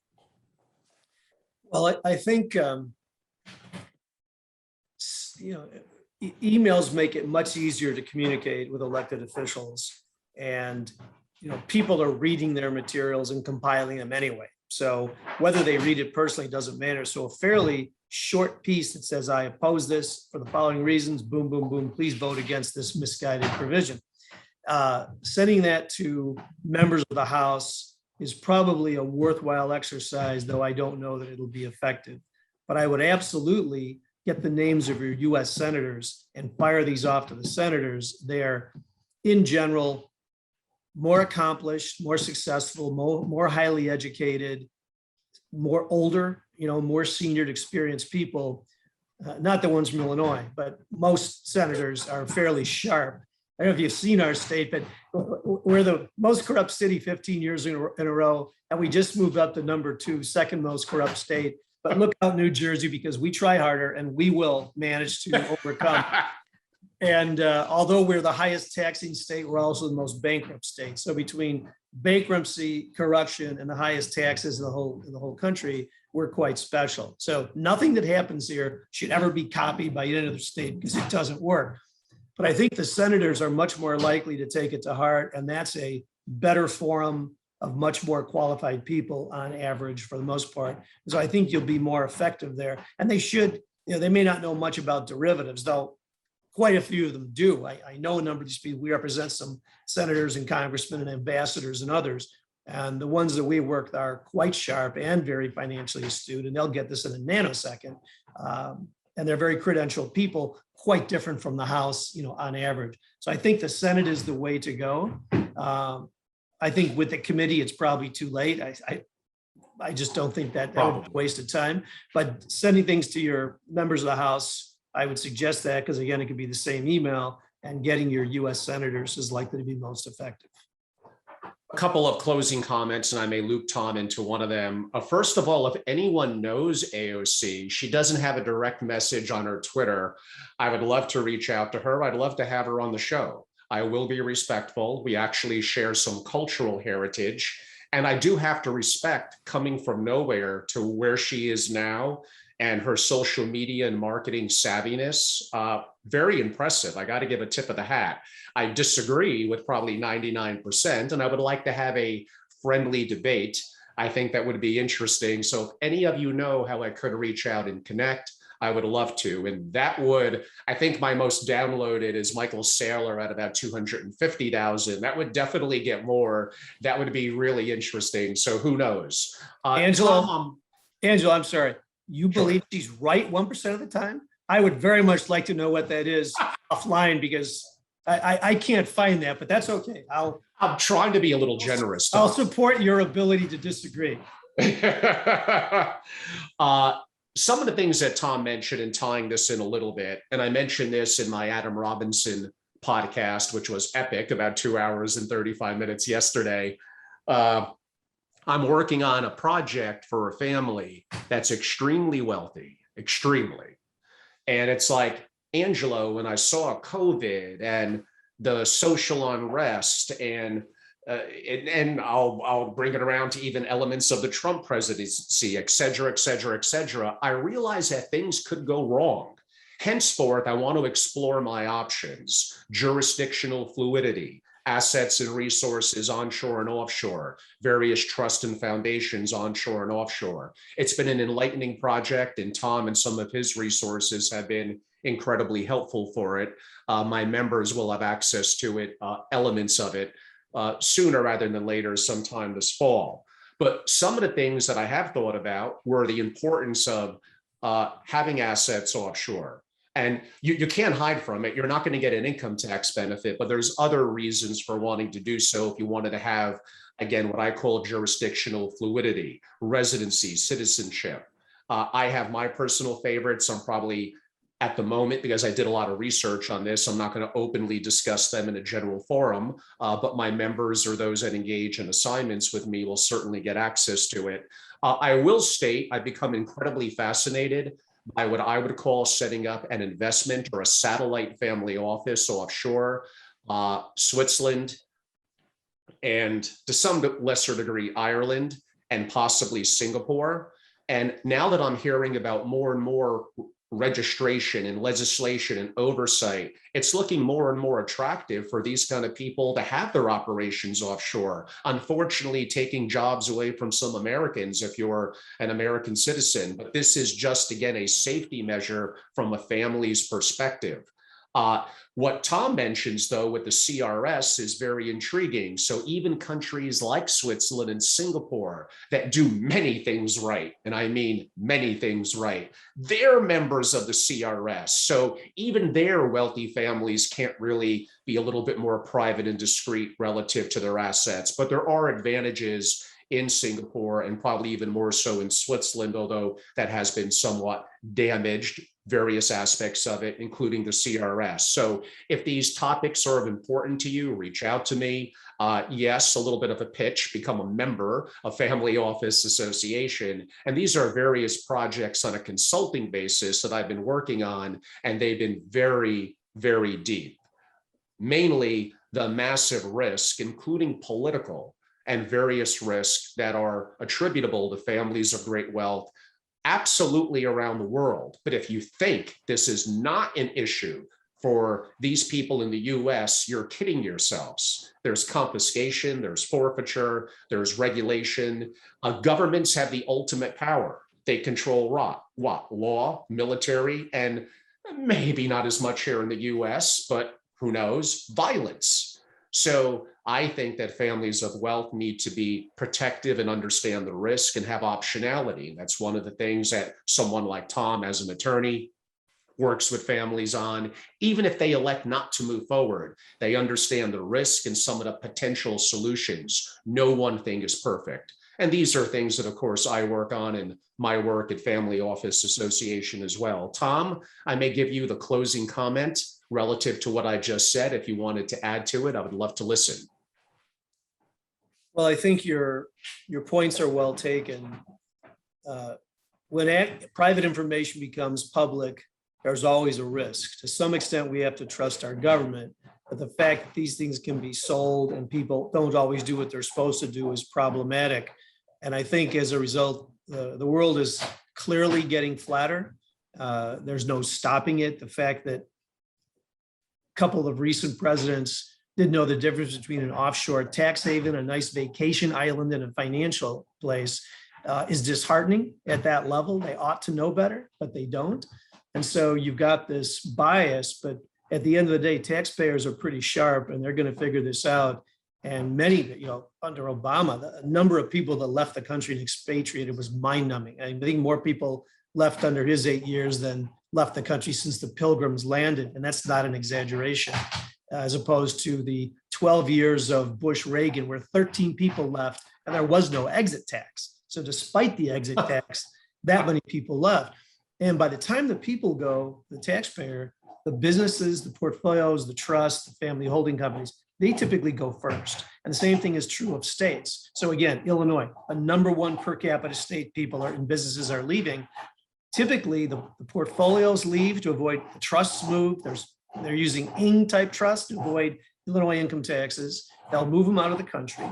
Well, I think, emails make it much easier to communicate with elected officials. And, people are reading their materials and compiling them anyway. So whether they read it personally doesn't matter. So a fairly short piece that says, I oppose this for the following reasons, boom, boom, boom, please vote against this misguided provision. Sending that to members of the House is probably a worthwhile exercise, though I don't know that it'll be effective. But I would absolutely get the names of your US senators and fire these off to the senators. They're, in general, more accomplished, more successful, more highly educated, more older, more senior experienced people, not the ones from Illinois, but most senators are fairly sharp. I don't know if you've seen our state, but we're the most corrupt city 15 years in a row, and we just moved up to number 2, second most corrupt state. But look out, New Jersey, because we try harder and we will manage to overcome. And although we're the highest taxing state, we're also the most bankrupt state. So between bankruptcy, corruption, and the highest taxes in the whole country, we're quite special. So nothing that happens here should ever be copied by any other state because it doesn't work. But I think the senators are much more likely to take it to heart, and that's a better forum of much more qualified people on average for the most part. So I think you'll be more effective there. And they should, they may not know much about derivatives, though quite a few of them do. I know a number of these people. We represent some senators and congressmen and ambassadors and others. And the ones that we work with are quite sharp and very financially astute, and they'll get this in a nanosecond. And they're very credentialed people, quite different from the House, on average. So I think the Senate is the way to go. I think with the committee, it's probably too late. I just don't think that would be a waste of time. But sending things to your members of the House, I would suggest that, because again, it could be the same email, and getting your US senators is likely to be most effective. A couple of closing comments, and I may loop Tom into one of them. First of all, if anyone knows AOC, she doesn't have a direct message on her Twitter. I would love to reach out to her. I'd love to have her on the show. I will be respectful. We actually share some cultural heritage, and I do have to respect coming from nowhere to where she is now, and her social media and marketing savviness, very impressive. I got to give a tip of the hat. I disagree with probably 99%, and I would like to have a friendly debate. I think that would be interesting. So if any of you know how I could reach out and connect, I would love to. And that would, I think my most downloaded is Michael Saylor at about 250,000. That would definitely get more. That would be really interesting. So who knows? Angela, I'm sorry. You believe she's right 1% of the time? I would very much like to know what that is offline, because I can't find that, but that's okay. I'm trying to be a little generous. I'll support your ability to disagree. Some of the things that Tom mentioned, and tying this in a little bit, and I mentioned this in my Adam Robinson podcast, which was epic, about 2 hours and 35 minutes yesterday. I'm working on a project for a family that's extremely wealthy, extremely. And it's like, Angelo, when I saw COVID and the social unrest and I'll bring it around to even elements of the Trump presidency, et cetera, et cetera, et cetera, I realized that things could go wrong. Henceforth, I want to explore my options: jurisdictional fluidity, assets and resources onshore and offshore, various trusts and foundations onshore and offshore. It's been an enlightening project, and Tom and some of his resources have been incredibly helpful for it. My members will have access to it, elements of it, sooner rather than later, sometime this fall. But some of the things that I have thought about were the importance of having assets offshore. And you can't hide from it. You're not going to get an income tax benefit, but there's other reasons for wanting to do so. If you wanted to have Again, what I call jurisdictional fluidity, residency, citizenship. I have my personal favorites. I'm probably at the moment, because I did a lot of research on this, I'm not going to openly discuss them in a general forum, but my members or those that engage in assignments with me will certainly get access to it. I will state I've become incredibly fascinated by what I would call setting up an investment or a satellite family office offshore, Switzerland, and to some lesser degree, Ireland, and possibly Singapore. And now that I'm hearing about more and more registration and legislation and oversight, it's looking more and more attractive for these kind of people to have their operations offshore. Unfortunately, taking jobs away from some Americans if you're an American citizen. But this is just, again, a safety measure from a family's perspective. What Tom mentions, though, with the CRS is very intriguing. So even countries like Switzerland and Singapore that do many things right, and I mean many things right, they're members of the CRS. So even their wealthy families can't really be a little bit more private and discreet relative to their assets. But there are advantages in Singapore and probably even more so in Switzerland, although that has been somewhat damaged, various aspects of it, including the CRS. So if these topics are of importance to you, reach out to me. Yes, a little bit of a pitch, become a member of Family Office Association. And these are various projects on a consulting basis that I've been working on, and they've been very, very deep. Mainly the massive risk, including political and various risks that are attributable to families of great wealth absolutely around the world. But if you think this is not an issue for these people in the US, you're kidding yourselves. There's confiscation, there's forfeiture, there's regulation. Governments have the ultimate power. They control what? Law, military, and maybe not as much here in the US, but who knows, violence. So I think that families of wealth need to be protective and understand the risk and have optionality. That's one of the things that someone like Tom, as an attorney, works with families on. Even if they elect not to move forward, they understand the risk and some of the potential solutions. No one thing is perfect. And these are things that, of course, I work on in my work at Family Office Association as well. Tom, I may give you the closing comment relative to what I just said. If you wanted to add to it, I would love to listen. Well, I think your points are well taken. When private information becomes public, there's always a risk. To some extent, we have to trust our government, but the fact that these things can be sold and people don't always do what they're supposed to do is problematic. And I think as a result, the world is clearly getting flatter. There's no stopping it. The fact that a couple of recent presidents didn't know the difference between an offshore tax haven, a nice vacation island, and a financial place is disheartening at that level. They ought to know better, but they don't. And so you've got this bias, but at the end of the day, taxpayers are pretty sharp and they're going to figure this out. And many, under Obama, the number of people that left the country and expatriated was mind-numbing. I think more people left under his 8 years than left the country since the Pilgrims landed. And that's not an exaggeration, as opposed to the 12 years of Bush-Reagan, where 13 people left and there was no exit tax. So despite the exit tax, that many people left. And by the time the people go, the taxpayer, the businesses, the portfolios, the trusts, the family holding companies, they typically go first. And the same thing is true of states. So again, Illinois, a #1 per capita state, people are in businesses are leaving. Typically, the portfolios leave to avoid the trusts move. They're using ING type trusts to avoid Illinois income taxes. They'll move them out of the country.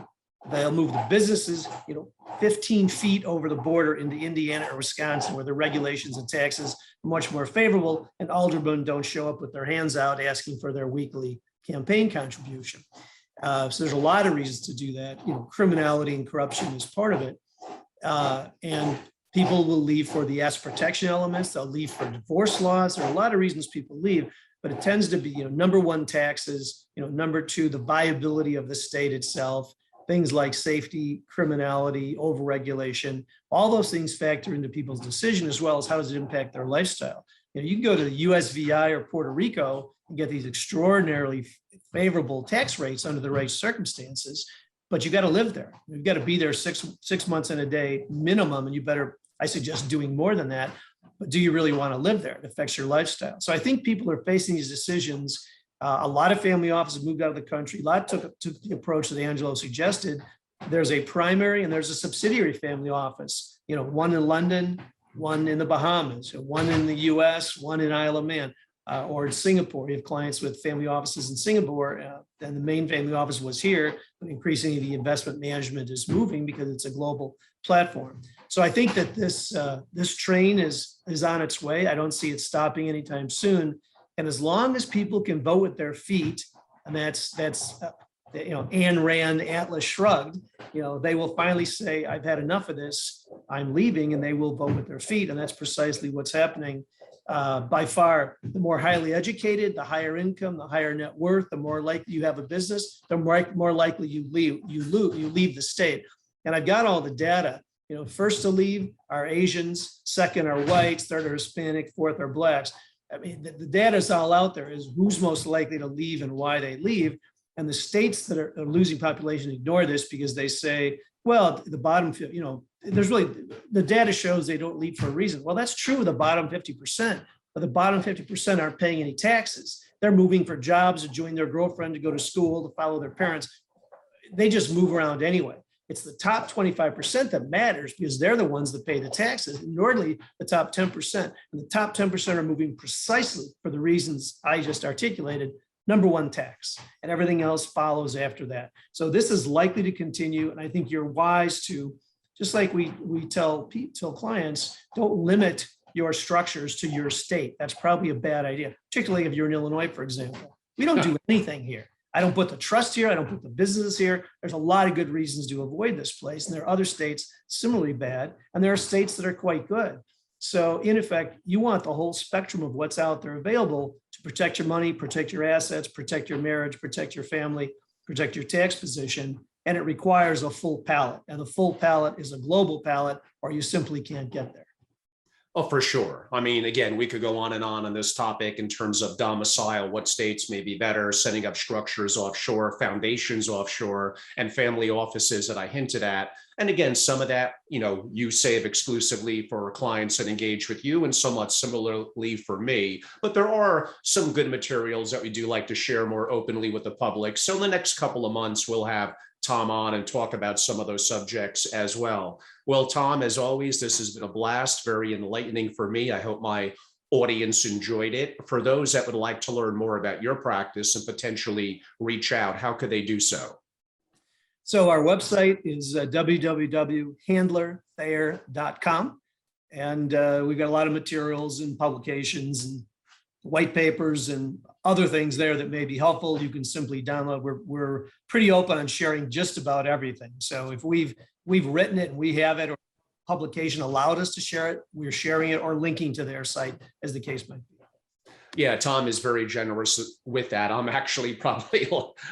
They'll move the businesses, 15 feet over the border into Indiana or Wisconsin, where the regulations and taxes are much more favorable, and aldermen don't show up with their hands out asking for their weekly campaign contribution. So there's a lot of reasons to do that. Criminality and corruption is part of it. And people will leave for the S protection elements. They'll leave for divorce laws. There are a lot of reasons people leave, but it tends to be, #1, taxes, #2, the viability of the state itself, things like safety, criminality, overregulation, all those things factor into people's decision, as well as how does it impact their lifestyle. You can go to the USVI or Puerto Rico and get these extraordinarily favorable tax rates under the right circumstances. but you got to live there. You've got to be there six months in a day minimum, and you better, I suggest doing more than that. But do you really want to live there? It affects your lifestyle. So I think people are facing these decisions. A lot of family offices moved out of the country. A lot took the approach that Angelo suggested. There's a primary and there's a subsidiary family office, one in London, one in the Bahamas, one in the US, one in Isle of Man, or in Singapore. You have clients with family offices in Singapore, and the main family office was here, but increasingly the investment management is moving because it's a global platform. So I think that this train is on its way. I don't see it stopping anytime soon. And as long as people can vote with their feet, and that's Ayn Rand, Atlas Shrugged, they will finally say, I've had enough of this, I'm leaving, and they will vote with their feet. And that's precisely what's happening. By far, the more highly educated, the higher income, the higher net worth, the more likely you have a business, the more likely you leave the state. And I've got all the data. First to leave are Asians, second are whites, third are Hispanic, fourth are blacks. I mean, the data is all out there, is who's most likely to leave and why they leave. And the states that are losing population ignore this because they say, well, the bottom, there's really, the data shows they don't leave for a reason. Well, that's true of the bottom 50%, but the bottom 50% aren't paying any taxes. They're moving for jobs, to join their girlfriend, to go to school, to follow their parents. They just move around anyway. It's the top 25% that matters because they're the ones that pay the taxes, and normally the top 10%. And the top 10% are moving precisely for the reasons I just articulated. Number one, tax, and everything else follows after that. So this is likely to continue. And I think you're wise to, just like we tell clients, don't limit your structures to your state. That's probably a bad idea, particularly if you're in Illinois, for example. We don't do anything here. I don't put the trust here. I don't put the businesses here. There's a lot of good reasons to avoid this place. And there are other states similarly bad. And there are states that are quite good. So in effect, you want the whole spectrum of what's out there available to protect your money, protect your assets, protect your marriage, protect your family, protect your tax position. And it requires a full palette. And the full palette is a global palette, or you simply can't get there. Oh, for sure. I mean, again, we could go on this topic in terms of domicile, what states may be better, setting up structures offshore, foundations offshore, and family offices that I hinted at. And again, some of that, you save exclusively for clients that engage with you, and somewhat similarly for me. But there are some good materials that we do like to share more openly with the public. So in the next couple of months, we'll have Tom on and talk about some of those subjects as well. Well, Tom, as always, this has been a blast, very enlightening for me. I hope my audience enjoyed it. For those that would like to learn more about your practice and potentially reach out, how could they do so? So our website is www.handlerthayer.com. And we've got a lot of materials and publications and white papers and other things there that may be helpful. You can simply download. We're pretty open on sharing just about everything. So if we've written it and we have it, or publication allowed us to share it, we're sharing it or linking to their site, as the case might be. Yeah, Tom is very generous with that. I'm actually probably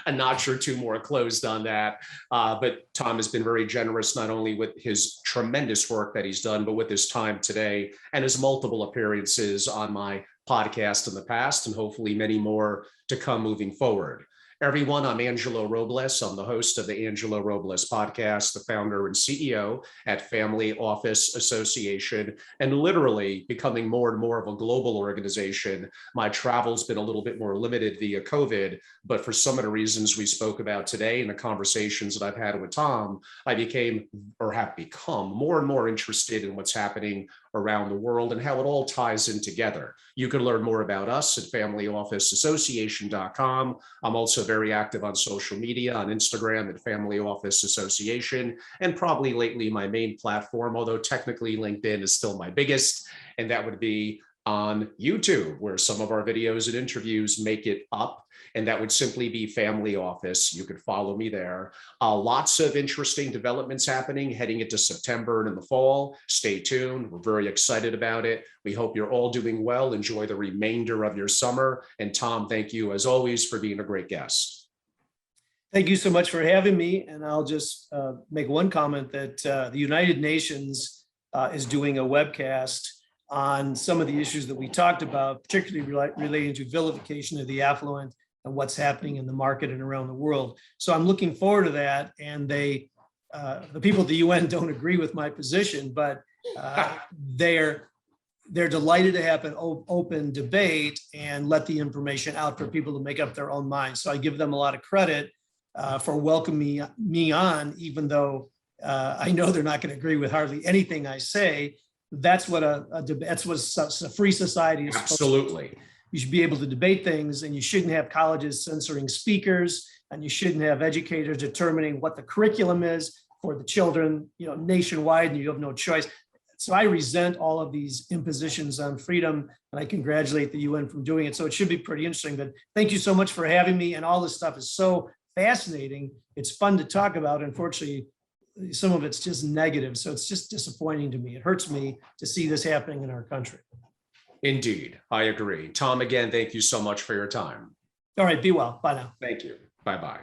a notch or two more closed on that. But Tom has been very generous, not only with his tremendous work that he's done, but with his time today and his multiple appearances on my podcast in the past, and hopefully many more to come moving forward. Everyone, I'm Angelo Robles. I'm the host of the Angelo Robles podcast, the founder and CEO at Family Office Association, and literally becoming more and more of a global organization. My travel's been a little bit more limited via COVID, but for some of the reasons we spoke about today and the conversations that I've had with Tom, I became, or have become, more and more interested in what's happening around the world and how it all ties in together. You can learn more about us at FamilyOfficeAssociation.com. I'm also very active on social media, on Instagram at Family Office Association, and probably lately my main platform, although technically LinkedIn is still my biggest, and that would be on YouTube, where some of our videos and interviews make it up. And that would simply be Family Office. You could follow me there. Lots of interesting developments happening heading into September and in the fall. Stay tuned. We're very excited about it. We hope you're all doing well. Enjoy the remainder of your summer. And Tom, thank you as always for being a great guest. Thank you so much for having me. And I'll just make one comment that the United Nations is doing a webcast on some of the issues that we talked about, particularly relating to vilification of the affluent. and what's happening in the market and around the world. So I'm looking forward to that. And the people at the UN don't agree with my position, but they're delighted to have an open debate and let the information out for people to make up their own minds. So I give them a lot of credit for welcoming me on, even though I know they're not going to agree with hardly anything I say. That's what that's what a free society is. Absolutely. You should be able to debate things, and you shouldn't have colleges censoring speakers, and you shouldn't have educators determining what the curriculum is for the children, nationwide, and you have no choice. So I resent all of these impositions on freedom, and I congratulate the UN for doing it. So it should be pretty interesting. But thank you so much for having me. And all this stuff is so fascinating. It's fun to talk about. Unfortunately, some of it's just negative. So it's just disappointing to me. It hurts me to see this happening in our country. Indeed, I agree. Tom, again, thank you so much for your time. All right, be well. Bye now. Thank you. Bye-bye.